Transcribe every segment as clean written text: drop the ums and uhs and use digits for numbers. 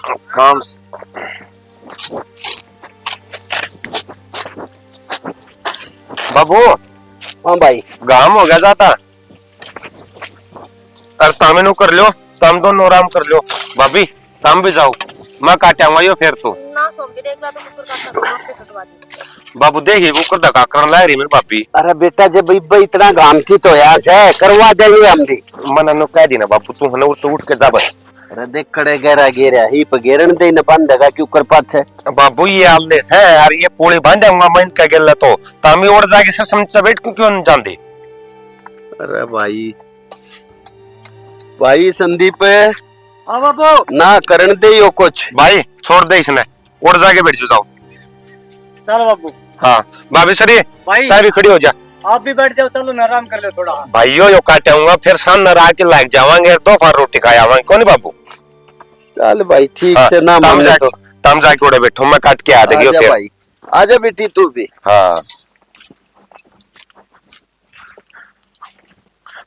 काम। बाबू। हाँ भाई। गाम हो गया जाता और तामे नु कर लो, तम दोनों आराम कर लो। भाभी तम भी जाओ, मैं काटाऊंगा यो फिर तो ना सोम भी देख ला तो कुकुर काटता तो माफ पे कटवा दी। बाबू देखिए कुकर धक्का कर ला रही मेरी भाभी। अरे बेटा जब इतना घामची तो यार से करवा देंगे हम भी। मन नु कह दी ना बाबू, तू हने उठ के जा बस। अरे देख खड़े गहरा गेरा ही पे गेरन दे न बंदेगा क्यों कर पाछ है। बाबू ये आलदेस है यार, ये पोली बांधूंगा मैं इनका गेला तो तामी और जाके सर समझ बैठ क्यों नहीं जानती। अरे भाई भाई संदीप हाँ बाबू ना करन दे यो कुछ। भाई छोड़ दे इसने, और जाके बैठ जाओ। चलो बाबू। हाँ भाभी सर भाई ताई भी खड़ी हो जा। आप भी बैठ जाओ, चलो ना आराम कर लो थोड़ा। भाइयों यो काटाऊंगा फिर शाम न आके लाग जावांगे, दोपहर रोटी खाया आवांगे कौन बाबू। चल भाई ठीक हाँ, से ना माने तो तम जाके उड़े बैठो, मैं काट के आ देगी आजा फिर। भाई आजा बेटी तू भी। हाँ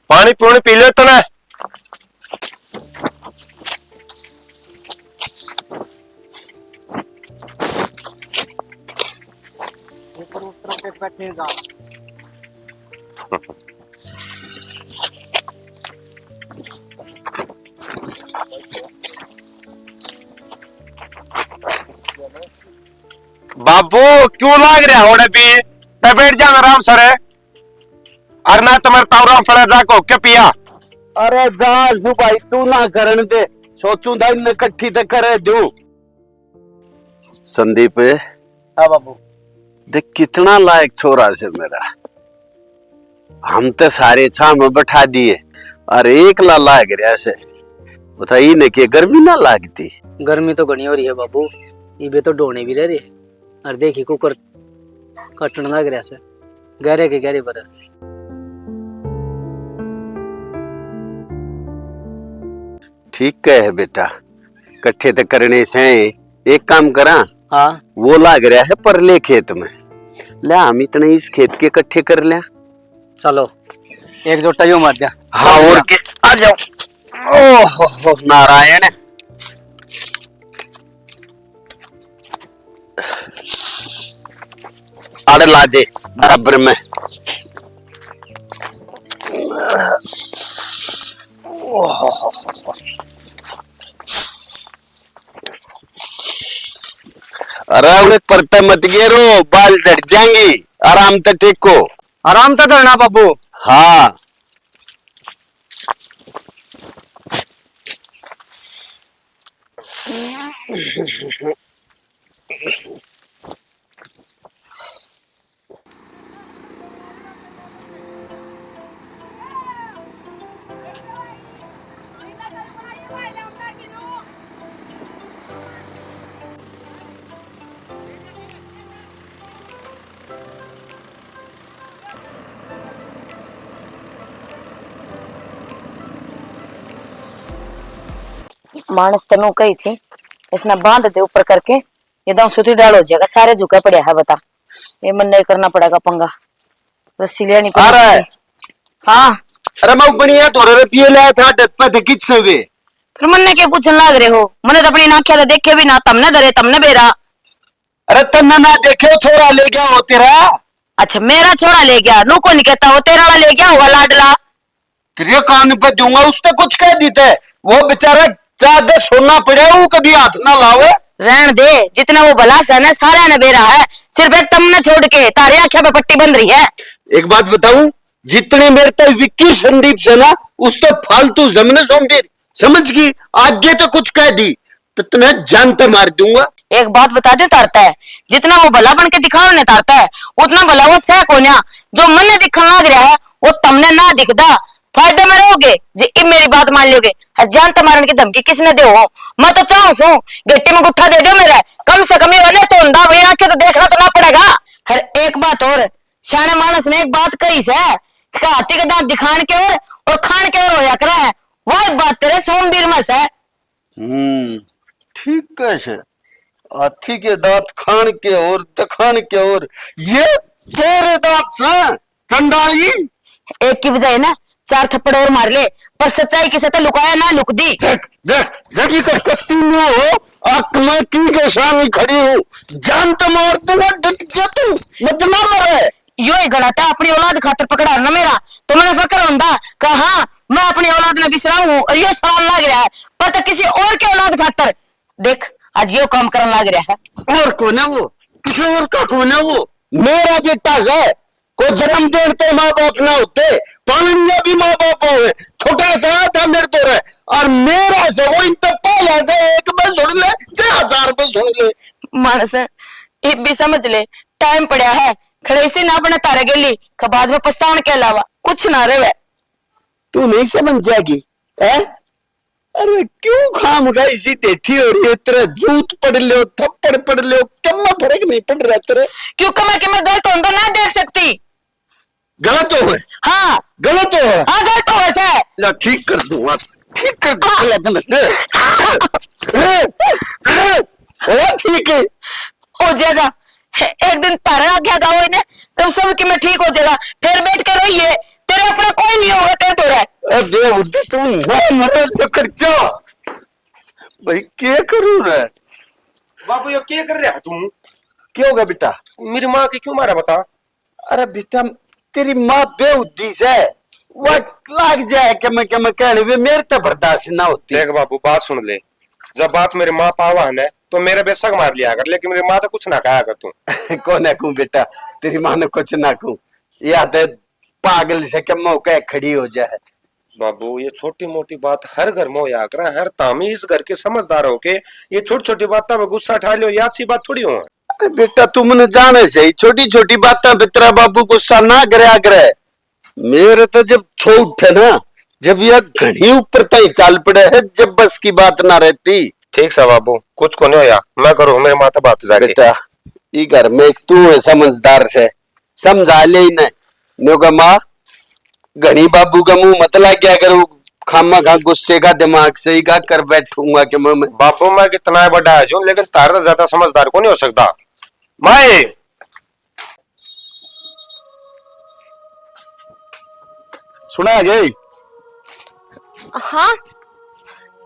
पानी पूनी पी लो तो ना। बैठेगा बाबू क्यों लाग रहा होड़े भी, बैठ जाना आराम सर है। अरे ना तुम्हारे तावरा फड़ा जाको क्या पिया। अरे जाल सु भाई तू ना करन दे, सोचू दा इन इकट्ठी ते करे दू। संदीप हाँ बाबू। देख कितना लायक छोरा से मेरा, हम तो सारे छा में बैठा दिए और एक ला लाग रहा से बताइए ने के गर्मी ना लागती। गर्मी तो घनी हो रही है बाबू, ये तो डोने भी रह रही है। और देखिए कुकर कटने लग रहा से गहरे के गहरे बरस। ठीक है बेटा, कट्ठे तो करने से एक काम करा। हाँ वो लाग रहा है परले खेत में, ले हम इतने इस खेत के इकट्ठे कर लिया। चलो एक जोटा यूं मार दिया। हाँ और के आ जाओ। ओहो नारायण। अरे ला दे बराबर में। अरे उन्हें परते मत गेरो, बाल झड़ जाएंगी। आराम से टेको। आराम तो करना बाबू। हाँ मानस तनु कही थी इसने बांध दे ऊपर करके, एकदम सुती डाल हो जाएगा, सारे झुका पड़े है। बता ये मन नहीं करना पड़ेगा पंगा, रस्सी लेनी पड़ेगी। हाँ अरे मैं बढ़िया थोड़े रुपये लाया था डट पे किच से वे। फिर मन ने क्या पूछने लाग रहे हो, मैंने तो अपनी नाख्या तो देखे भी ना, तमने धरे तमने बेरा। अरे तन्ना ना देखे छोरा ले गया हो तेरा। अच्छा मेरा छोरा ले गया, नू को नहीं कहता, वो तेरा वाला ले गया होगा लाडला। तेरे कान पे दूंगा, उसने कुछ कह देते वो बेचारा ज्यादा सोना पड़े वो कभी हाथ ना लावे। रहन दे, जितना वो भला सन है सारा ने बेरा है, सिर्फ एक तमने छोड़ के तारे आंखें पे पट्टी बन रही है। एक बात बताऊं, जितने मेरे तक विक्की संदीप से ना उस तो फालतू जमने सोमवीर समझ गई, आगे तो कुछ कह दी तो तुम्हें जान तो मार दूंगा। एक बात बता दे तारता है, जितना वो भला बन के दिखाने तारता है उतना भला वो सह कोन्या जो मन ने दिखने लग रहा है वो तमने ना दिखदा। फायदे में रहोगे जे मेरी बात मान लोगे। जान तो मारने की धमकी किसने दे हो, मैं तो चाहूं सू गट्टी में गुट्ठा दे दो मेरे, कम से कम ये तो अंधा भी आके तो देखना तो ना पड़ेगा। हर एक बात और शाने मानस ने एक बात कही से, हाथी के दांत दिखाने के और खान के और होया करे है, वही बात तेरे सोमवीर में से। ठीक है से हाथी के दांत खान के और दिखान के और ये तेरे दांत से चंडाली। एक की बजाय ना चार थप्पड़ और मार ले, पर सच्चाई किसे तो लुकाया ना लुक दी। देख देख देख कर कत्ती में हो मैं की के सामने खड़ी हूँ, जान तो मार दूंगा, डट जा तू, मत ना मरे। यो ही गलत है, अपनी औलाद खातर पकड़ा ना मेरा। तो मैंने फकर होता कि हाँ मैं अपनी औलाद ने बिसरा हूँ और ये सवाल लग रहा है, पर तो किसी और के औलाद खातर देख आज यो काम करने लग रहा है। और कौन है वो? किसी और का कौन है वो? मेरा बेटा है, को जन्म देते माँ बाप ना होते, पालनिया भी माँ बाप हो, छोटा सा था मेरे तो रहे, और मेरा से वो इन तक पहला से एक बार सुन ले, 1000 रुपए सुन ले। मानस ये भी समझ ले, टाइम पड़ा है, खड़े से ना बना तारे गेली का बाद में पछताने के अलावा कुछ ना रहे। तू नहीं समझ जाएगी है? अरे क्यों खाम गई इसी टेठी हो रही है तेरे, जूत पड़ लो, थप्पड़ पड़ लो, कम फर्क नहीं पड़ रहा तेरे। क्योंकि मैं गलत हूं तो ना देख सकती। गलत हो है? हाँ गलत हो है? हाँ गलत हो वैसे। ला ठीक कर दूंगा, ठीक कर दूंगा। ठीक है हो जाएगा, एक दिन तारा आ गया गाँव ने तब सब कि मैं ठीक हो जाएगा, फिर बैठ कर रहिए, तेरे अपना कोई नहीं होगा तेरे तो रहे। अबे उधर तू नहीं मरे तो खर्चा भाई क्या करूं रे? बाबू ये क्या कर रहा है तुम? क्या होगा बेटा? मेरी माँ की क्यों मारा बता? अरे बेटा तेरी माँ बेउद्दी से वो लाग जाए कि मैं कहने में मेरे तो बर्दाश्त ना होती। देख बाबू बात सुन ले, जब बात मेरी माँ पावा है ना तो मेरे बेशक मार लिया कर, लेकिन मेरी माँ तो कुछ ना कहा कर तू। कौन है कहूं बेटा, तेरी माँ ने कुछ ना कहूं, याद है पागल से क्या मौका खड़ी हो जाए। बाबू ये छोटी मोटी बात हर घर में होया कर, हर तामीज घर के समझदार हो के ये छोटी छोटी बातों में गुस्सा उठा लो, ये अच्छी बात थोड़ी हो। अरे बेटा तुमने जाने से छोटी छोटी बातें पितरा बाबू गुस्सा ना करे। मेरे तो जब छो उठे ना, जब यह घनी ऊपर तय चाल पड़े है, जब बस की बात ना रहती। ठीक सा बाबू कुछ को नहीं होया, मैं करूँ मेरे माता बात जाके। बेटा ये घर में तू है समझदार से, समझा ले इन्हें माँ घनी बाबू का मुंह मत ला क्या करूँ, खामा खा गुस्से का दिमाग से ही का कर बैठूंगा कि मैं बापू मैं कितना बड़ा है जो, लेकिन तारा तो ज्यादा समझदार को नहीं हो सकता। माए सुना गई हाँ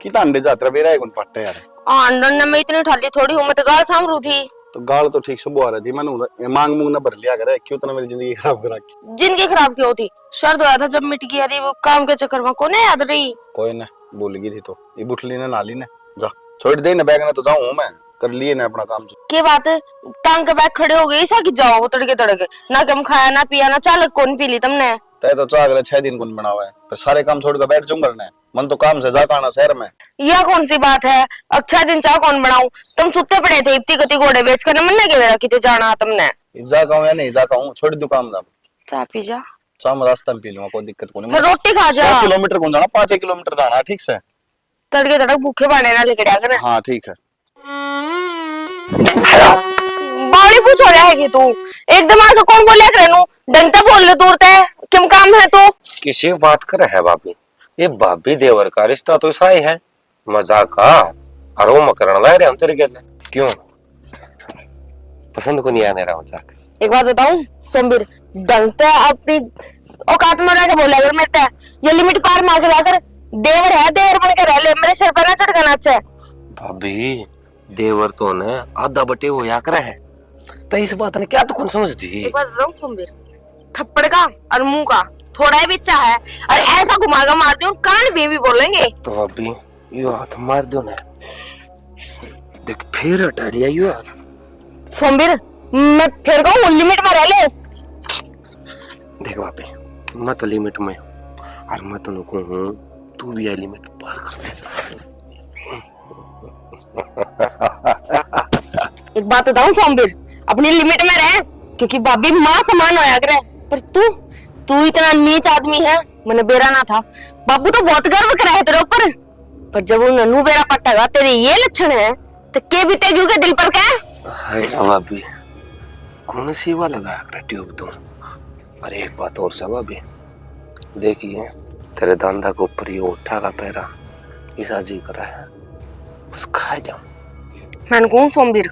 कितना अंडे जात्रा बेरा है कौन पट्टे यार। अंडन ने मैं इतनी ठाली थोड़ी हूँ, मैं तो गाल साम रू थी। तो गाल तो ठीक से बुआ रही थी, मैंने मांग मूंग ना भर लिया करे, क्यों तना मेरी जिंदगी खराब करा की। जिंदगी खराब क्यों थी? शर्द होया था जब मिट गई, अरे वो काम के चक्कर में कौन याद रही। कोई ना भूल गई थी तो ये बुठली ने नाली ने जा छोड़ दे ना बैग ने, तो जाऊं मैं कर लिए ना अपना काम। के बात है, टांग के बैग खड़े हो गए ऐसा कि जाओ वो तड़के ना कम खाया ना पिया ना चालक कौन पी ली तुमने। तय तो चाह अगले 6 दिन कौन बनावा है, पर सारे काम छोड़ कर बैठ जाऊं करने, मन तो काम से जाता आना शहर में। यह कौन सी बात है, अच्छा दिन चाह कौन बनाऊं? तुम सुते पड़े थे इतनी गति घोड़े बेच कर, मन ने के कितने जाना तुमने। जाता हूं या नहीं जाता हूं, छोड़ दू काम दाम, चाह पी जा, चाह मैं रास्ता में पी लूंगा, कोई दिक्कत को फिर नहीं। रोटी खा जा। 100 किलोमीटर कौन जाना, 5 किलोमीटर जाना, ठीक से तड़के तड़क भूखे बाड़े ना लेके कर। हाँ ठीक है। बावड़ी पूछ हो रहा है कि तू एकदम आके कौन बोलिया करे नु डंटा बोल ले दूर ते किम काम है तो किसी बात कर है भाभी, ये भाभी देवर का रिश्ता तो ऐसा ही है, मजाक का अरो मकरण ला रहे हम तेरे गेले। क्यों पसंद को नहीं आया मेरा मजाक? एक बात बताऊं सोमबीर, डंटा अपनी औकात में रह के बोला अगर मेरे ये लिमिट पार मार के जाकर देवर है, देवर बन के रह ले, मेरे सर पर ना चढ़ना अच्छा। भाभी देवर तो ने आधा बटे हो या करे है, तो इस बात ने क्या तो कौन समझती। एक बात बताऊं सोमबीर, थप्पड़ का और मुंह का थोड़ा ही बिच्चा है, और ऐसा घुमागा मार दूं कान भी बोलेंगे। तो भाभी यो हाथ मार दो ना, देख फिर हटा लिया यो हाथ। सोमबीर मैं फिर कहूं लिमिट में रह ले। देख भाभी मैं तो लिमिट में हूँ, और मैं तो कहूँ तू भी लिमिट पार कर दे। एक बात बताऊं सोमबीर, अपनी लिमिट में रह, क्योंकि भाभी माँ समान होया करे, पर तू इतना नीच आदमी है, मैंने बेरा ना था। बाबू तो बहुत गर्व करा है तेरे ऊपर, पर जब वो नन्नू बेरा पट्टेगा तेरे ये लक्षण है तो के भी तेगी के दिल पर क्या? हाय भाभी कौन सी वा लगाया कर ट्यूब तुम। अरे एक बात और सब भाभी, देखिए तेरे दांदा के ऊपर ये उठा का पैरा ऐसा जी करा है, बस खा जाऊं। मैंने कहूं सोमबीर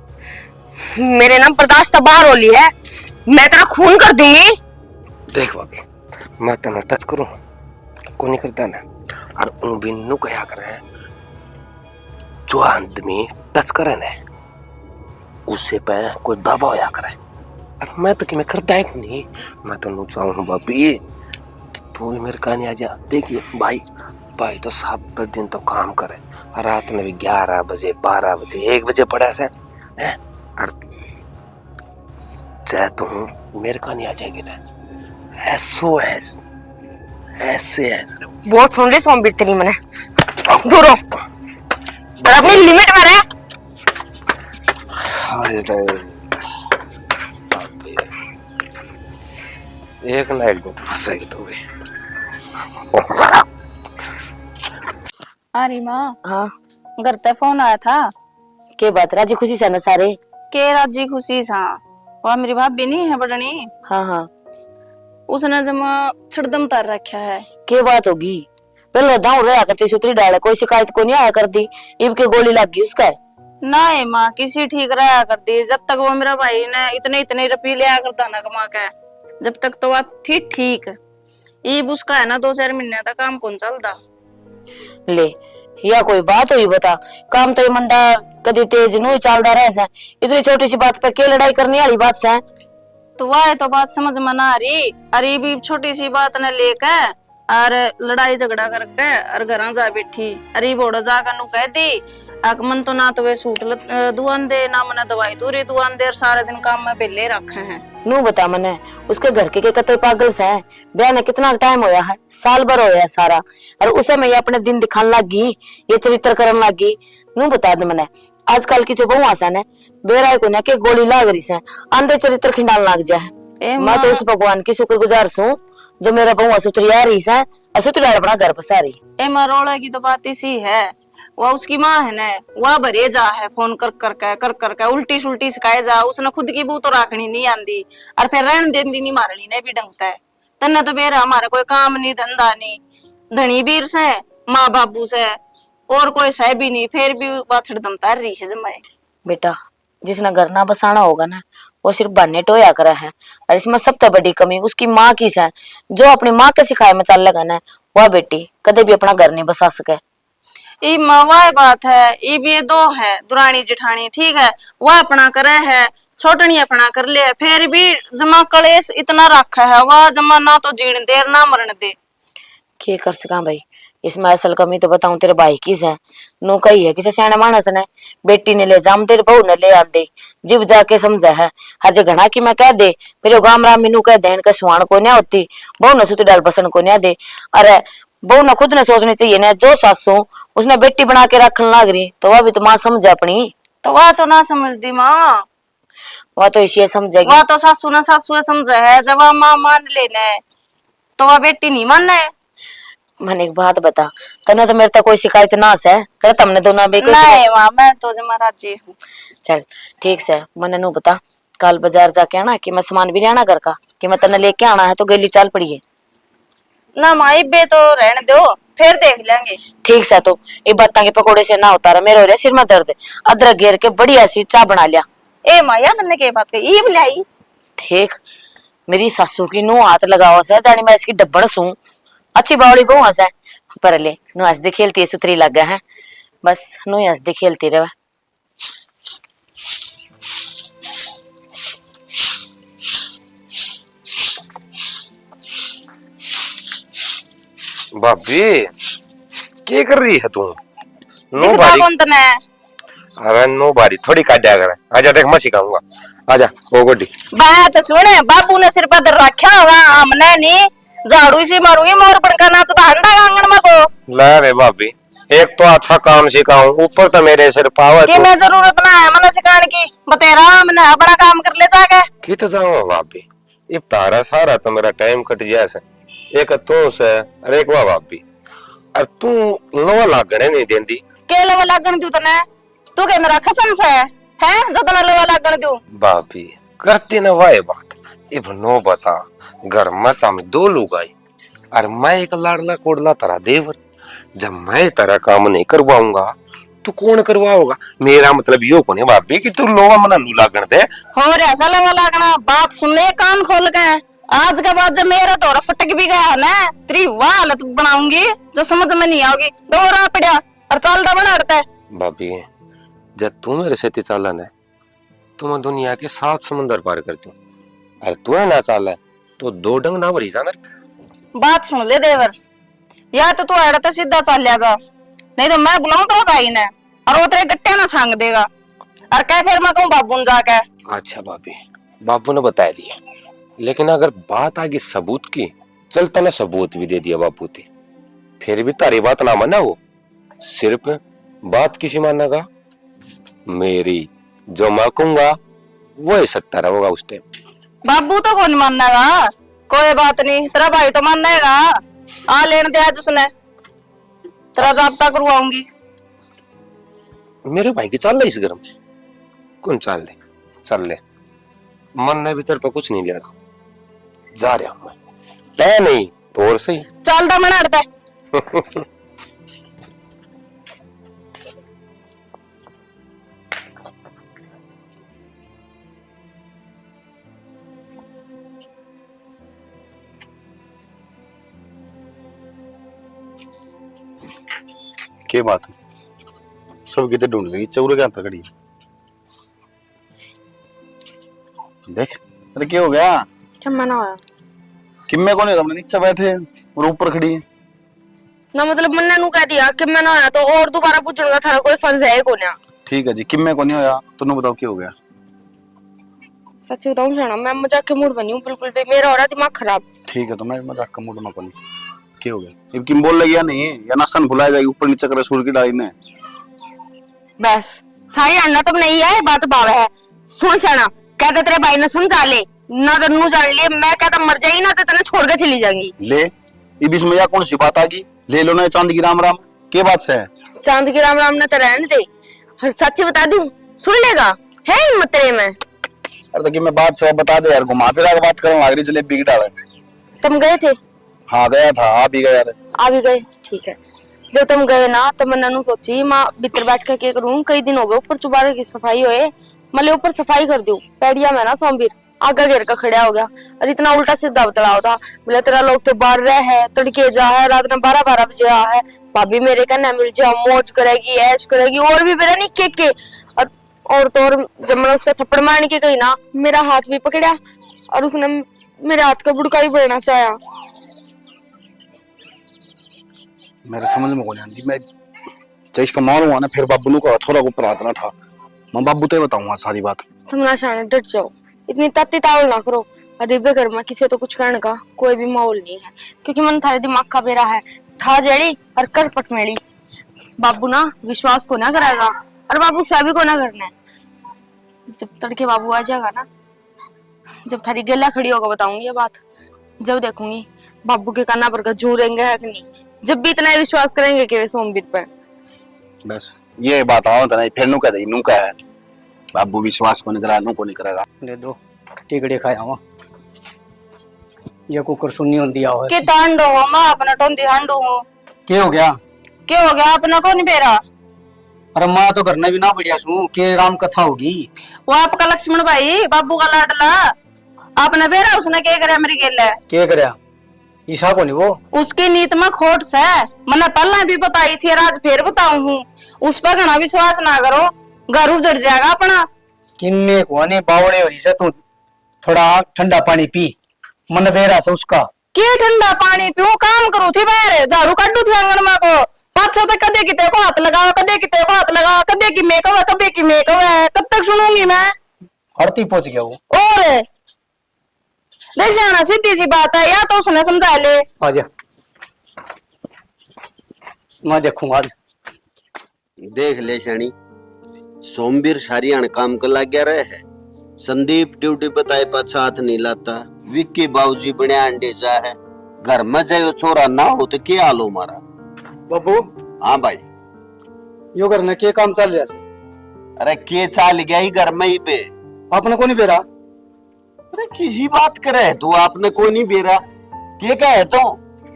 मेरे नाम बर्दाश्त बाहर होली है, मैं तेरा खून कर दूंगी। देख भाभी मैं तना टच करूं को नहीं करता ना, और उन भी नु कया करे जो आदमी टच करे ने उससे पे कोई दबा होया करे। अरे मैं तो कि मैं करता है क्यों नहीं। मैं तो नु चाहूँ भाभी कि तू भी मेरे कहानी आ जा। देखिए भाई भाई तो सब दिन तो काम करे और रात में भी 11 बजे 12 बजे 1 बजे पड़ा से हैं। और चाहे तो मेरे कहानी आ जाएगी ना ऐसो ऐस ऐसे ऐसे बहुत सुन ली सोम बिरतली मने दूर हो और अपनी लिमिट में रह। अरे एक ना एक दिन तो फंसेगी तू भी। अरे माँ हाँ घर ते फोन आया था के बात राजी खुशी से न सारे। के राजी खुशी सा वह मेरी भाभी नहीं है बड़नी हाँ हाँ उसने जमा छड़दम तार रखा है। के बात होगी पहले दाऊ रहा करती सुतरी डाले कोई शिकायत को नहीं आया करती इब के गोली लग गई उसका। ना माँ किसी ठीक रहा करती जब तक वो मेरा भाई ने इतने इतने रुपये लिया करता ना कमा के जब तक तो वह थी ठीक। ईब उसका है ना 2-4 महीने तक काम कौन चलता ले या कोई बात हुई बता काम तो मंदा कभी तेज नु चलता रहे से इतनी छोटी सी बात पे के लड़ाई करने वाली बात से। तो वह तो बात समझ में ना आ रही। अरे भी छोटी सी बात ने लेकर और लड़ाई झगड़ा करके और घर जा बैठी। अरे बोड़ो जाकर नु कह दी मन तो ना तो वे सूट दुआन दे ना मना दवाई दूरी दुआन दे और सारे दिन काम में पहले रखे हैं। नू बता मने उसके घर के कतई पागल से है ब्याह ने कितना टाइम होया है साल भर होया है सारा और उसे मैं ये अपने दिन दिखाने लगी ये चरित्र करने लगी। नू बता दे मने आजकल की जो बहु आसान है बेराय को ना के गोली लाग रही से अंधे चरित्र खिंडाल लग जाए। मैं तो उस भगवान की शुक्रगुजार हूँ जो मेरा बहुआ सुतरी आ रही है और सुतरी अपना घर बसा रही। ए मरोड़ा की तो बात इसी है वह उसकी माँ है ना वह भरे जा है फोन कर करके उल्टी सुल्टी सिखाए जा उसने खुद की बू तो राखनी नहीं आंदी और फिर रहन देंदी नहीं मारनी ने भी डंगता है। तन्ने तो बेरा हमारा कोई काम नहीं धंधा नहीं धनी बीर से माँ बाबू से और कोई सह भी नहीं फिर भी बाछड़ दमता रही है जमाए। बेटा जिसने घर ना बसाना होगा ना वो सिर्फ बन्ने टोया करा है और इसमें सबसे बड़ी कमी उसकी माँ की है जो अपनी माँ के सिखाए में चल लगा ना वह बेटी कदे भी अपना घर नहीं बसा सके। ये माँ बात है ये भी दो है दुरानी जिठानी ठीक है वह अपना करे है छोटनी अपना कर ले फिर भी जमा कलेश इतना रखा है वह जमा ना तो जीण दे ना मरण दे। के कर सका भाई इसमें असल कमी तो बताऊं तेरे भाई की है नो कही है किसे सियाने मानस ने बेटी ने ले जाम तेरे बहू ने ले आंदे जिब जाके समझा है हज घना की मैं कह दे फिर गाम राम मीनू कह देन का सुहान को नहीं होती बहू ने सुत डाल बसन को नहीं दे। अरे बहू ने खुद ने सोचनी चाहिए ना जो सासू उसने बेटी बना के रखने लग रही तो वह भी तो माँ समझे अपनी। तो वह तो ना समझती माँ वह तो इसी समझेगी वह तो सासू समझे है जब वह माँ मान लेने तो वह बेटी नहीं मानने। मैंने एक बात बता तने तो मेरे तक कोई शिकायत ना से कर तुमने दोनों बे नहीं माँ मैं तो जमा राजी हूँ। चल ठीक से मैंने नु बता कल बाजार जाके आना कि मैं सामान भी लेना घर का कि मैं तने लेके आना है तो गली चल पड़ी है ना माई बे तो रहने दो फिर देख लेंगे। ठीक से तो ये बात के पकोड़े से ना उतारा मेरे हो रहा सिर में दर्द अदरक घेर के बढ़िया सी चाय बना लिया। ए माया तन्ने के बात कही ईब लाई ठीक मेरी सासू की नु हाथ लगाओ से जानी मैं इसकी डब्बड़ सू अच्छी बावड़ी बहु हंसा पर ले नु हंसदी खेलती है सुतरी लग गया है बस नु हंसदी खेलती रहे। भाभी क्या कर रही है तू। नो दिखता बारी कौन तने अरे नो बारी थोड़ी काटा कर आजा देख मैं सिखाऊंगा आजा ओ गोडी बात सुने बाबू ने सिर पर रखा होगा हमने नहीं झाड़ू से मारूंगी मोर बनका नाचता हंडा आंगन में को ला रे भाभी एक तो अच्छा काम सिखाऊं ऊपर तो मेरे सिर पावर कि मैं जरूरत ना है मना सिखाने की बतेरा मैंने बड़ा काम कर ले जाके की तो जाऊंगा भाभी ये तारा सारा तो मेरा टाइम कट गया से एक तो से अरे एक भाभी और तू लोहा लागने नहीं देंदी के लवा लागन दू तने तू के मेरा खसन से है जो तना लवा लागन दू भाभी करती ना वाए बात इब नो बता घर में तम 2 लोग आई और मैं एक लाडला कोडला तारा देवर जब मैं तेरा काम नहीं करवाऊंगा तो कौन करवाओगा। मेरा मतलब यो कोने भाभी कि तू लोहा मना नु लागन दे हो रे ऐसा लवा लागना बात सुनने कान खोल के आज के बाद जब मेरा तोरा फटक भी गया ना तेरी वाह हालत बनाऊंगी जो समझ में नहीं आओगी दोरा पड़ा और चलता बना रहता है। भाभी जब तू मेरे से चालन है तो मैं दुनिया के 7 समुंदर पार कर दूं। अरे तू ना चाल है तो 2 डंग ना भरी जा मेरे। बात सुन ले देवर, या तो तू आड़ा तो सीधा चल लिया जा, नहीं तो मैं बुलाऊं तो गाई ने और वो तेरे गट्टे ना छांग देगा। और कह फिर मैं कहूँ बाबू ने जाके। अच्छा भाभी, बाबू ने बता दिया, लेकिन अगर बात आगे सबूत की, चल तने सबूत भी दे दिया बापू थी, फिर भी तारी बात ना माना वो, सिर्फ बात किसी मानेगा मेरी, जो मैं कहूंगा वो ही सत्ता रहेगा उस टाइम। बाबू तो कौन मानेगा, कोई बात नहीं, तेरा भाई तो मानेगा। आ लेने दे आज उसने, तेरा जाब्ता करवाऊंगी। मेरे भाई की चाल ले इस घर में, कौन चाल ले, चल ले, मन ने भीतर पर कुछ नहीं लिया, जा रहा हूं मैं, तय नहीं तो और सही चल दा मना अड़ता क्या बात है, सब कितने ढूंढ लेंगे, चौरे के अंतर खड़ी है। देख, अरे क्या हो गया? मना होया किम्मे को नहीं, हमने नीचे बैठे और ऊपर खड़ी है ना, मतलब मैंने नु कह दिया कि मैं ना होया तो और दोबारा पूछूंगा, थारा कोई फर्ज है को ना। ठीक है जी, किम्मे को नहीं होया, तुम बताओ क्या हो गया? सच बताऊं शाना, मैं मजाक के मूड बनी हूं बिल्कुल भी, मेरा हो रहा दिमाग खराब। ठीक है, तो मैं मजाक का मूड में को नहीं, क्या हो गया? अब किम बोल लगी या नहीं, या ना सन भुलाया जाएगी, ऊपर नीचे करे सूर की डाली ने। बस सारी अन्ना तब नहीं है, बात बाव है। सुन शाना, कहते तेरे भाई ने समझा ले, ना तो नू जान ले, मैं कहता मर जाएगी ना तो तेने छोड़ के चली जाएंगी। ले, ये बीच में या कौन सी बात आ गई? ले लो ना चांद की राम राम, क्या बात से है? चांद की राम राम ने तो रहने दे, हर सच्ची बता दूं, सुन लेगा, है हिम्मत तेरे में? अरे तो कि मैं बात सब बता दे यार, घुमा फिरा के बात करूं, आगरी जलेबी की डाले। तुम गए थे? हाँ गया था, आ भी गया यार। आ भी गए, ठीक है। जब तुम गए ना तो मैंने नु सोची मां भीतर बैठ के क्या करूं, कई दिन हो गए ऊपर चुबारे की सफाई होए, मले ऊपर सफाई कर दूं। पैडिया में ना सोमवीर आगा घेर का खड़ा हो गया और इतना उल्टा सीधा बतलाव था, बोले तेरा लोग तो बाहर रह है, तड़के जा है, रात में 12-12 बजे आ है, भाभी मेरे कहना मिल जा, मौज करेगी, ऐश करेगी, और भी मेरा नहीं के और तो और जब मैंने उसका थप्पड़ मारने के गई ना, मेरा हाथ भी पकड़ा और उसने मेरे हाथ का बुड़का भी बढ़ना चाहा। मेरे समझ में नहीं आती, मैं चेश का मारूंगा ना, फिर बाबू को थोड़ा को प्रार्थना था, मैं बाबू तो बताऊंगा सारी बात। तुम ना शाना डट जाओ, इतनी तत्ती तावल ना करो। अरे घर में किसी तो कुछ करने का कोई भी माहौल नहीं है, क्योंकि मन थारे दिमाग का बेरा है, ठा जेड़ी और कर पटमेड़ी। बाबू ना विश्वास को ना करेगा और बाबू सभी को ना करना है। जब तड़के बाबू आ जाएगा ना, जब थारी गेला खड़ी होगा बताऊंगी ये बात, जब देखूंगी बाबू के काना पर जूरेंगे है कि नहीं, जब भी इतना विश्वास करेंगे कि वे सोमवीर पे। बस ये बात आओ तो नहीं, फिर नु कह दे, नु कह बाबू विश्वास को नहीं करा, नु को नहीं करेगा। ले दो टिकड़े खाया हुआ, ये कुकर सुननी होती आओ है। के तांडो हो मां अपना टोंदी हांडू हो, क्या हो गया? क्या हो गया अपना को नहीं बेरा? अरे माँ तो करना भी ना बढ़िया छू, के राम कथा होगी। वो आपका लक्ष्मण भाई बाबू का लाडला, आपने बेरा उसने क्या करे मेरी गेले? क्या करया? ईसा को नहीं वो, उसकी नीत में खोट से, मैंने पहले भी बताई थी, आज फिर बताऊं हूँ, उस पर घना विश्वास ना करो, घर उजड़ जाएगा अपना। किन्ने को ने बावड़े हो रही से, तू थोड़ा ठंडा पानी पी, मन बेरा से उसका। के ठंडा पानी पीऊं, काम करू थी बाहर, झाड़ू काटू थी आंगन में को, पाछा तक कदे किते को हाथ लगाओ, कदे किते को हाथ लगाओ, कदे की मेकअप है, कदे की मेकअप है, कब तक सुनूंगी मैं? हड़ती पहुंच गया वो। और देख जाना, सीधी सी बात है, या तो उसने समझा ले। आजा, मैं देखूंगा आज। देख ले शनी, सोमवीर सारियान काम कर लग गया रहे है, संदीप ड्यूटी बताए पाछा हाथ नहीं लाता, विक्की बाबूजी बने अंडे जा है, घर में जाए छोरा ना हो तो क्या हाल हो मारा? बाबू, हाँ भाई, यो करना के काम चल रहा है? अरे के चाल गया ही घर में ही पे, आपने को नहीं बेरा? अरे किसी बात करे तू, आपने कोई नहीं बेरा, के कहे तो?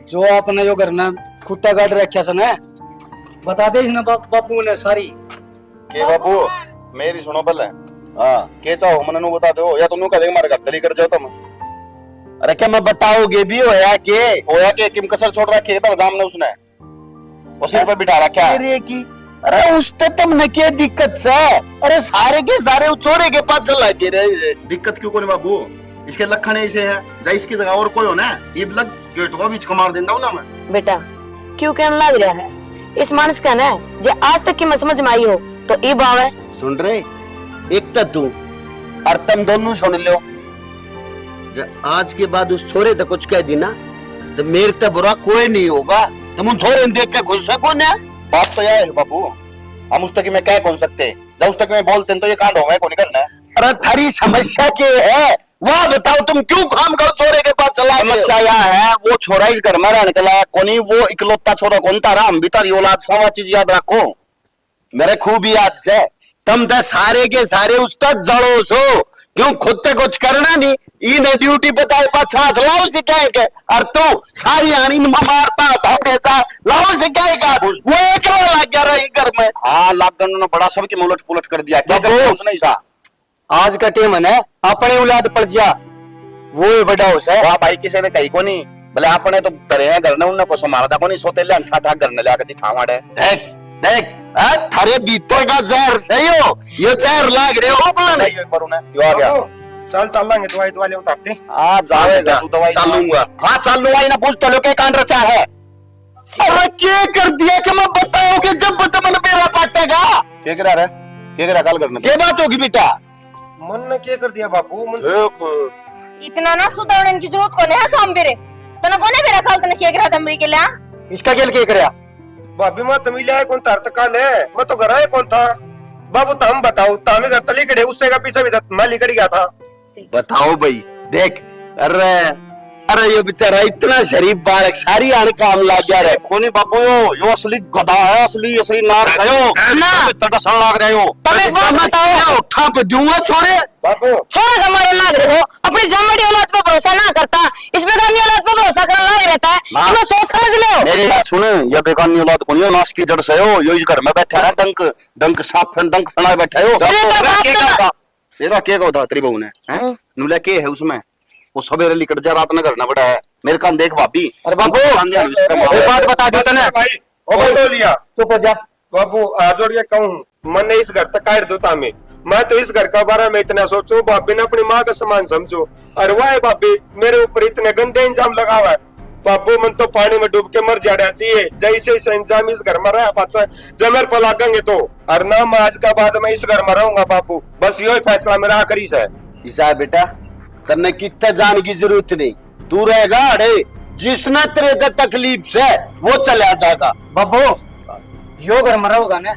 जो आपने यो करना खुट्टा गाड़ रखा से ना, बता दे ना बाबू ने सारी। के बाबू मेरी सुनो पहले, हाँ के चाहो मने नु बता दो, या तुम नु कह दे मारे घर तली कर जाओ तुम। अरे क्या मैं बताओगे भी होया के किम कसर छोड़ रखी है तब जाम ने उसने, उसी पे बिठा रखा है। अरे की अरे उसते तुमने क्या दिक्कत से? अरे सारे के सारे छोरे के पास चला के रहे। दिक्कत क्यों कोनी बाबू, इसके लक्षण ऐसे है जा इसकी जगह और कोई हो ना ये लग गेट को बीच को मार देता हूं ना मैं। बेटा क्यों कहने लग रहा है? इस मानस का ना जे आज तक की मैं समझ में आई हो तो ई बाव है। सुन रहे, एक तो तू और तुम दोनों सुन लो, जब आज के बाद उस छोरे तो कुछ कह दी ना तो मेरे तो बुरा कोई नहीं होगा। तुम उन छोरे ने देख के खुश सको ना। बात तो यह है बाबू, हम उस तक में कह कौन सकते, जब उस तक में बोलते हैं तो ये कांड होगा कौन करना है। अरे थारी समस्या क्या है वह बताओ, तुम क्यों काम करो छोरे के पास चला? समस्या यह है वो छोरा इस घर में रहने चला कोनी, वो इकलौता छोरा कौन तारा, हम भी तारी औलाद सवा चीज याद रखो। मेरे खूब याद से तुम तो सारे के सारे उस तक जड़ो सो, क्यों खुद तक कुछ करना नहीं, इन्हें ड्यूटी बताए पाछा हाथ लाओ सिखाएगा और तू सारी आनी मारता था ऐसा लाओ सिखाएगा। वो एक लग गया रही घर में। हाँ लॉकडाउन ने बड़ा सबके उलट पुलट कर दिया, क्या करना उसने ऐसा। आज का टेम है ना अपने औलाद पड़ जा, वो बड़ा हो से। वाह भाई किसी ने कही को नहीं, भले आपने तो तरे हैं घर ने उन्हें को संभाला को नहीं, सोते ले अंठा था घर ने ले आके दिखा मारे। देख देख थारे भीतर का जहर सही हो, ये जहर लाग रहे हो बोला नहीं। एक बार उन्हें यो आ गया। चल चल लांगे दवाई दवा ले उतारते। हाँ जावेगा तू दवाई चलूंगा। हाँ चल लूंगा ना, पूछ तो लो के कांड रचा है। अरे क्या कर दिया कि मैं बताओगे जब बता मैंने मेरा काटेगा। क्या करा रहा है, क्या करा कल करने क्या बात होगी बेटा? मन ने क्या कर दिया बापू मन। इतना ना सुधारने की जरूरत कोने है सांबेरे तने कोने बेरा खाल तने के करा दमरी के लिया इसका खेल के करया भाभी मैं तुम लिया कौन तार तक काल है, मैं तो घर आया कौन था बाबू। तुम बताओ तामी घर तली कड़े उससे का पीछे भी मैं लिकड़ गया था। बताओ भाई देख, अरे अरे ये बेचारा इतना शरीफ बालक सारी आने काम ला जा रहा है। कोनी बापू यो असली गधा है, असली असली नार है यो ना तक सन लाग रहे हो। तुम एक बात बताओ, उठा पे दूंगा छोरे। बापू छोरा हमारे लाग रहे हो, अपनी जमड़ी औलाद पर भरोसा ना करता, इसमें गानी औलाद पर भरोसा करना लाग रहता है। हाँ। तुम सोच समझ लो। मेरी बात सुन, ये बेगानी औलाद कोनी हो, नाश की जड़ से हो, यो इस घर में बैठा है डंक डंक साफ डंक फना बैठा हो। अरे तो बाप तो- तेरा क्या कहा था तेरी बहू ने हैं? नुला के है उसमें, वो सवेरे लिकट जा रात में करना पड़ा है। मेरे काम देख भाभी। अरे बाबू एक बात बता दी तने भाई ओ बोल लिया चुप हो जा। बाबू आज और ये कहूँ मन ने इस घर तक काट दो तामे, मैं तो इस घर का बारे में इतना सोचू, भाभी ने अपनी माँ का समान समझो। और वाह भाभी मेरे ऊपर इतने गंदे इंजाम लगा हुआ है। बाबू मन तो पानी में डूब के मर जाना चाहिए, जैसे इस इंजाम इस घर में रहा पाचा जमर पर लागेंगे तो। और ना मैं आज का बाद में इस घर में रहूंगा बापू, बस यही फैसला मेरा आखिरी है। ईसा बेटा तन्ने कितना जान की जरूरत नहीं, तू रहेगा अरे जिसने तेरे को तकलीफ से वो चला जाएगा। बाबू यो घर मरा होगा ना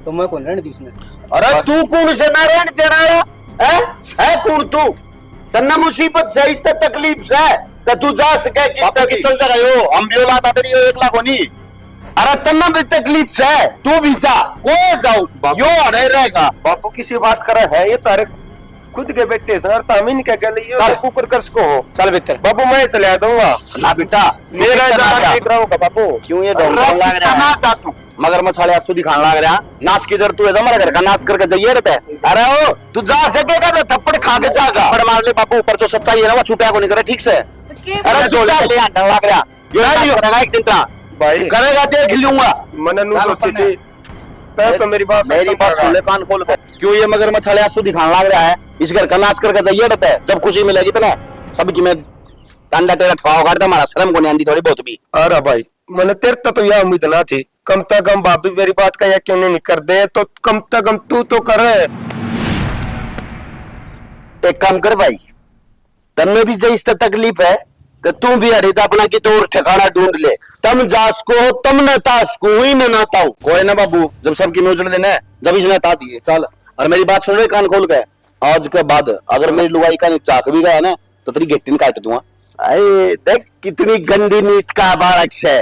तो मैं कौन रहने दी इसने। अरे तू कौन से नारायण तेरा है कौन तू? तन्ने मुसीबत से इस तकलीफ से तो तू जा सके पापा की चल जा रहे हो, हम भी औलाद तेरी 1 लाख होनी। अरे तन्ना भी तकलीफ से तू भी जा, कोई जाओ यो अरे रहेगा। बापू किसी बात करे है ये तारे खुद के बेटे सर तामीन क्या कह लियो कुकर कर सको हो। चल भीतर बापू मैं चले आ जाऊंगा, ना बेटा मेरा जाना देख रहा होगा बापू। क्यों ये ढोंग लाग रहा है? मगर मछाले आंसू दिखाने लग रहा, नाच की जर तू है हमारे घर का नाच करके जाइए रहता है। अरे ओ तू जा सकेगा तो थप्पड़ खा के जाएगा। थप्पड़ मार ले बापू, ऊपर जो सच्चाई है ना वो छुपा को नहीं करे ठीक से। अरे जो चल ले आंटा लग रहा यो करेगा एक दिन का भाई करेगा देख लूंगा। मैंने नु सोची थी तब तो मेरी बात सुन ले कान खोल कर। क्यों ये मगर मछाले आंसू दिखाने लग रहा है? इस घर का नाच करके जाइए रहता है, जब खुशी मिलेगी तो ना सबकी मैं अंडा तेरा ठवाओ काट दे, हमारा शर्म को नहीं आंदी थोड़ी बहुत भी। अरे भाई मैंने तेरे तो यह उम्मीद ना थी, कम से कम भाभी मेरी बात का यह क्यों नहीं कर दे, तो कम से कम तू तो करे। एक काम कर भाई, तन्ने भी जैस तकलीफ है तो तू भी हरिता अपना की तोर ठिकाना ढूंढ ले। तम जास को तम न तास को ही न नाता हूं। कोई ना बाबू, जब सबकी नोचड़ देना है जब इसने ता दिए चल। और मेरी बात सुन रहे कान खोल के, आज के बाद अगर मेरी लुगाई का चाक भी गया ना तो तेरी गिट्टी काट दूंगा। अरे देख कितनी गंदी नीत का बालक है,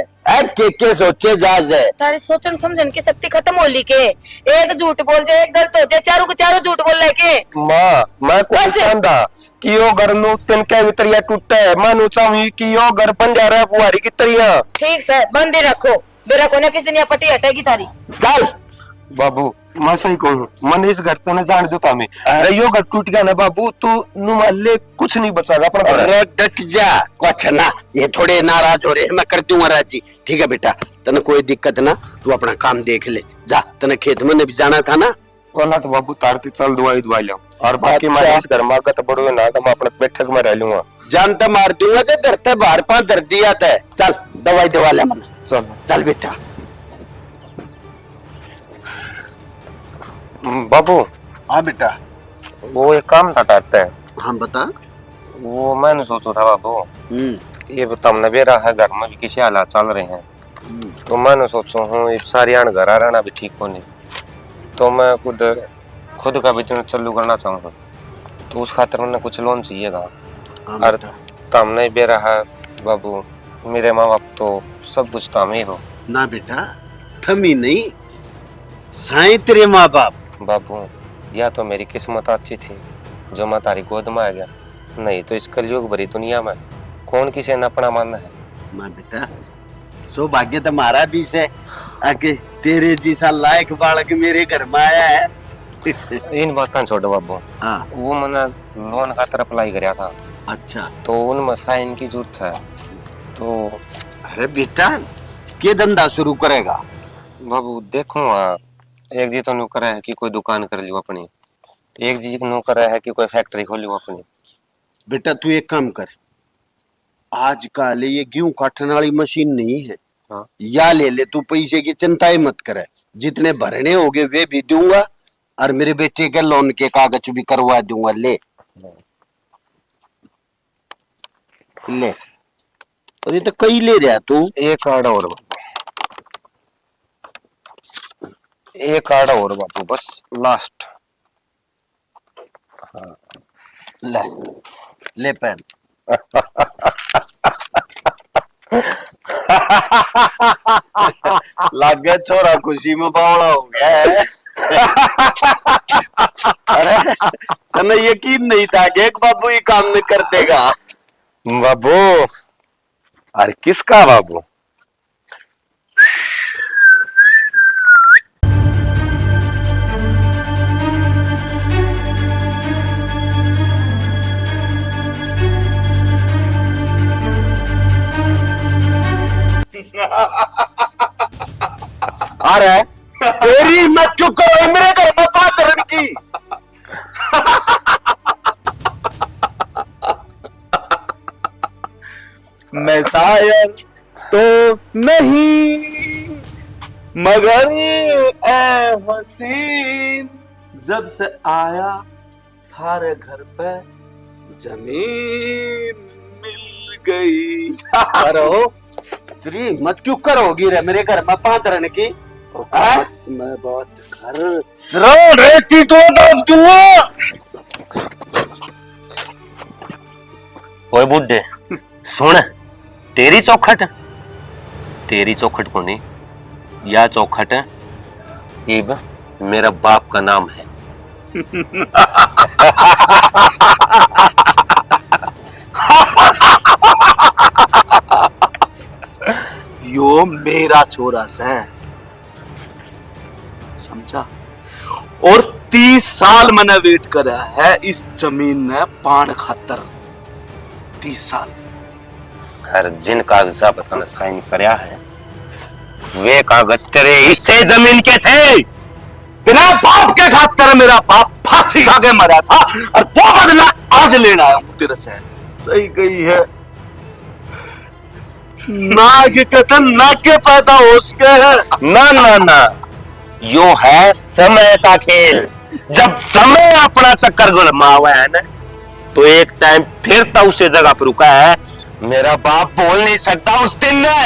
के सोचे जाज है। तारी सोचन समझन की शक्ति खत्म हो ली के, एक झूठ बोल जाए एक गलत हो जाए, चारों को चारों झूठ बोल रहे के। माँ मैं कोई कैसे? चाहता कि यो घर नु तिन के वितरिया टूटे है, मैं नु चाहूं कि यो घर बन जा रहा है बुआरी की तरिया। ठीक से बंद ही रखो, मेरा कोने किस दिन ये पट्टी हटेगी तारी। चल बाबू मैं सही कहूँ, मन इस घर तो न जान देता मैं, अरे यो घर टूट गया ना बाबू तू नुमाले कुछ नहीं बचाएगा अपना घर। अरे डट जा, कुछ ना ये थोड़े नाराज हो रहे हैं, मैं कर दूंगा राजी। ठीक है बेटा, तने कोई दिक्कत ना, तू अपना काम देख ले, जा, तने खेत में भी जाना था ना। वाला तो बाबू तारती चल दवाई दवाई लो और बाकी मैं इस घर में आगा तो बड़ो ना तो मैं अपने बैठक में रह लूंगा। जानता मार दूंगा से धरते बाहर पांच धर दिया था। चल दवाई दवा ले मन। चल चल बेटा। बाबू। हाँ बेटा। वो एक काम था तारते है। हाँ बता। वो मैंने सोचा था बाबू ये बता हमने भी रहा है घर में भी किसी हालात चल रहे हैं तो मैंने सोचो हूँ सारी आन घर आ रहना भी ठीक होने तो मैं खुद का बिजनेस चालू करना चाहूँ तो उस खातर मैंने कुछ लोन चाहिएगा। और तमने भी रहा बाबू मेरे माँ बाप तो सब कुछ तम ही हो ना बेटा, थमी नहीं साईं तेरे माँ बाप। बाबू या तो मेरी किस्मत अच्छी थी जो मैं तारी गोद में आ गया, नहीं तो इस कलयुग भरी दुनिया में कौन किसे न अपना मानना है। ना बेटा, सौभाग्य तुम्हारा भी से आके तेरे जैसा लायक बालक मेरे घर में आया है। इन बात का छोड़ो बाबू। हाँ। वो मैंने लोन खातर अप्लाई कराया था। अच्छा। तो उनमें साइन की जरूरत है तो। अरे बेटा के धंधा शुरू करेगा? बाबू देखूंगा एक जी तो नु करे है कि कोई दुकान कर लियो अपनी, एक जी नु करे है कि कोई फैक्ट्री खोलियो अपनी। बेटा तू एक काम कर, आजकल ये गेहूं काटने वाली मशीन नहीं है। हाँ। या ले ले, तू पैसे की चिंता ही मत करे, जितने भरने होंगे वे भी दूंगा और मेरे बेटे के लोन के कागज भी करवा दूंगा। ले ले। और ये तो कई ले रहा तू। एक कार्ड और बाबू, एक कार्ड और बाबू बस लास्ट। हाँ। ले ले पेन। लग गया छोरा खुशी में बावड़ा हो गया है। अरे तने यकीन नहीं था कि एक बाबू ही काम नहीं कर देगा। बाबू अरे किसका बाबू? अरे तेरी हिम्मत क्यों करो मेरे घर में बात करने की? मैं शायर तो नहीं मगर ए हसीन, जब से आया थारे घर पे जमीन मिल गई। करो तेरी हिम्मत क्यों करोगी रे मेरे घर में बात रहने की? मैं बात कर रो रहती तो दब दूंगा। ओए बुड्ढे सुन, तेरी चौखट को नहीं, या चौखट इब मेरा बाप का नाम है। यो मेरा छोरा से समझा, और 30 साल मैंने वेट करा है इस जमीन ने पान खातर। 30 साल। हर जिन कागजा पर तूने साइन करया है वे कागज तेरे हिस्से जमीन के थे। बिना बाप के खातर मेरा बाप फांसी खा के मरा था और वो बदला आज लेना है तेरे से। सही गई है, नाग के कतन नाग के पैदा हो उसके है। ना ना ना, यो है समय का खेल। जब समय अपना चक्कर गुलमा हुआ है ना तो एक टाइम फिर तो उसी जगह पर रुका है। मेरा बाप बोल नहीं सकता उस दिन ने।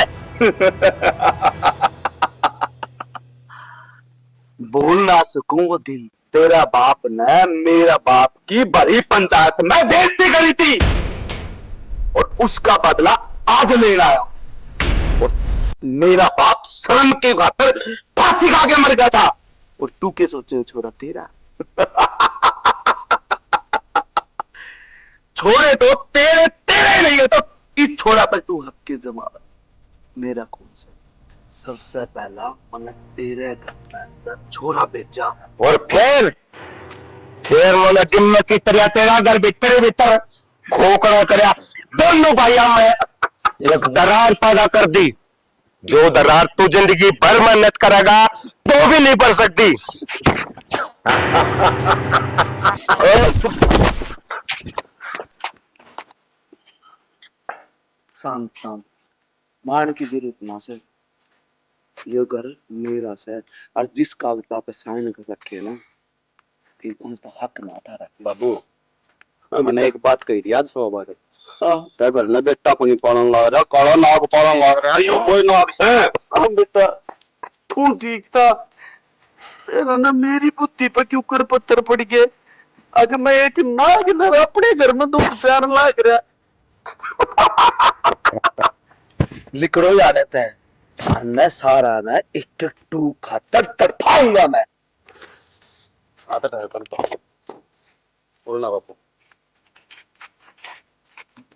बोल ना सकूं वो दिन तेरा बाप ने मेरा बाप की बड़ी पंचायत में बेइज्जती करी थी और उसका बदला आज लेना आया। और मेरा बाप शर्म के खातर फांसी खा के मर गया था और तू क्या सोचे छोरा तेरा? छोरे तो तेरे तेरे नहीं है तो इस छोरा पर तू हक के जमाना मेरा कौन सा? सबसे पहला मैंने तेरे घर में छोरा बेचा और फिर मैंने दिन की तरह तेरा घर भीतर खोखला करया। दोनों भाइयों में एक दरार पैदा कर दी। जो दरार तू जिंदगी भर मेहनत करेगा तो भी नहीं पढ़ सकती। शांत शांत, मान की जरूरत ना से। ये घर मेरा से, और जिस कागज पे साइन कर रखे ना, उनका हक ना था। बाबू मैंने एक बात कही थी आज सुबह बात, ते घर में बेटा को नहीं पालन लग रहा, काला नाग पालन लग रहा है, यो कोई नाग से। हम बेटा तू ठीक था, तेरा ना मेरी बुद्धि पे क्यों कर पत्थर पड़ गए। अगर मैं एक नाग ना अपने घर में दुख प्यार लाग रहा लिखड़ो याद रहता है, मैं सारा ना एक टू खातर तड़पाऊंगा मैं। आता है करता बोलना बापू,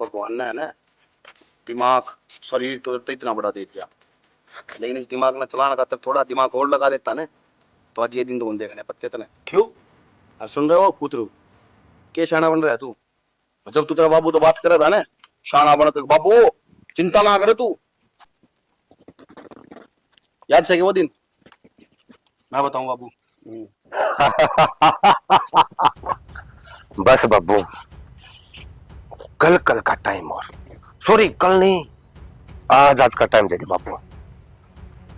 भगवान ने है ना दिमाग शरीर तो इतना बड़ा दे दिया, लेकिन इस दिमाग में चलाना का थोड़ा दिमाग और लगा लेता ना तो आज ये दिन तो देखने पत्ते तने क्यों। और सुन रहे हो पुत्र, के शाना बन रहा है तू। जब तू तेरा बाबू तो बात कर रहा था ना शाना बन, तो बाबू चिंता ना करे तू। याद से वो दिन मैं बताऊं बाबू। बस बब्बू, कल कल का टाइम, और सॉरी कल नहीं, आज आज का टाइम दे दे बाबू।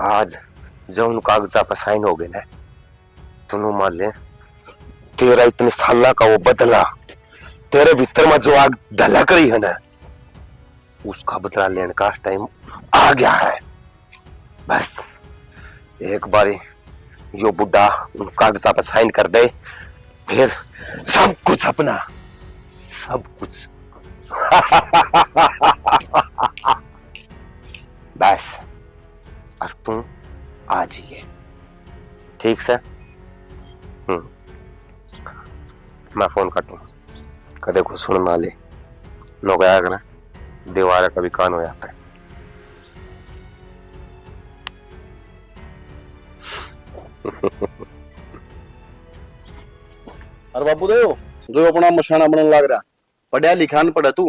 आज जब उन कागजा पर साइन हो गए ना, तू मान ले तेरा इतने साल का वो बदला, तेरे भीतर में जो आग ढलक रही है ना, उसका बदला लेने का टाइम आ गया है। बस एक बारी यो बुढ़ा उन कागजा पर साइन कर दे, फिर सब कुछ अपना, सब कुछ। बस और तुम आ जाइए, ठीक से। मैं फोन कर दूं, कदे को सुन ना ले, नो गया ना दीवार कभी कान हो जाता है। अरे बाबू देखो जो अपना मशाना बनने लग रहा, पढ़ा लिखा न पढ़ा तू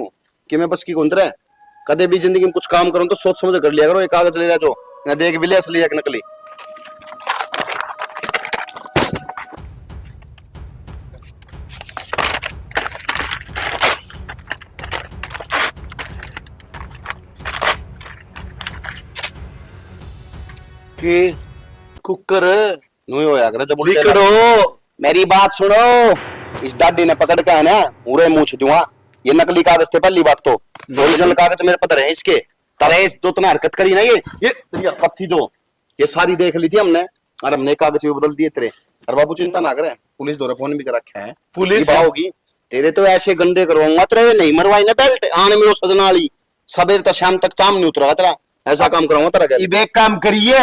कि मैं बस की गुंतरा है। कदे भी जिंदगी में कुछ काम करूं तो सोच समझ कर लिया करो। एक कागज ले रहा जो ना देख भी ले असली एक नकली। कि कुकर नुई होया करे जब लिखड़ो। मेरी बात सुनो, इस दादी ने पकड़ के है ना पूरे मुंह दूंगा। ये नकली कागज थे पहली बात तो, ओरिजिनल कागज मेरे पता रहे इसके तरह जो तुमने हरकत करी ना, ये हरकत थी जो ये सारी देख ली थी हमने, और हमने कागज भी बदल दिए तेरे। और बाबू चिंता ना करे, पुलिस द्वारा फोन भी कर रखा है, पुलिस होगी तेरे तो ऐसे गंदे करवाऊंगा तेरे नहीं मरवाई ना बेल्ट आने में सजना वाली सवेर तक शाम तक चाम नहीं उतरा तेरा, ऐसा काम कराऊंगा तेरा। ये काम करिए,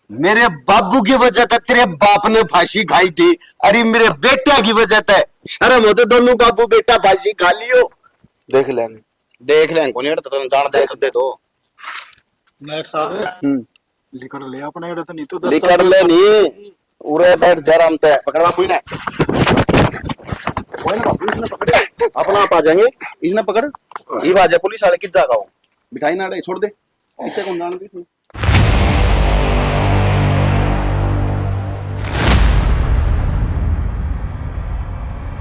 मेरे बाबू की वजह से तेरे बाप ने फांसी खाई थी, अरे मेरे बेटा की वजह से शर्म होते दोनों बाबू बेटा फांसी खा लियो। देख लेंगे कौन तो जान दे दे दो नेट साहब लिखड़ ले अपने तो नहीं तो लिखड़ ले नहीं उरे बैठ जा राम ते पकड़ बाबू ने कोई ना बाबू इसने पकड़े अपना आप आ जाएंगे। इसने पकड़ ये बाजा पुलिस वाले किस जगह हो बिठाई ना छोड़ दे, इससे कौन जान भी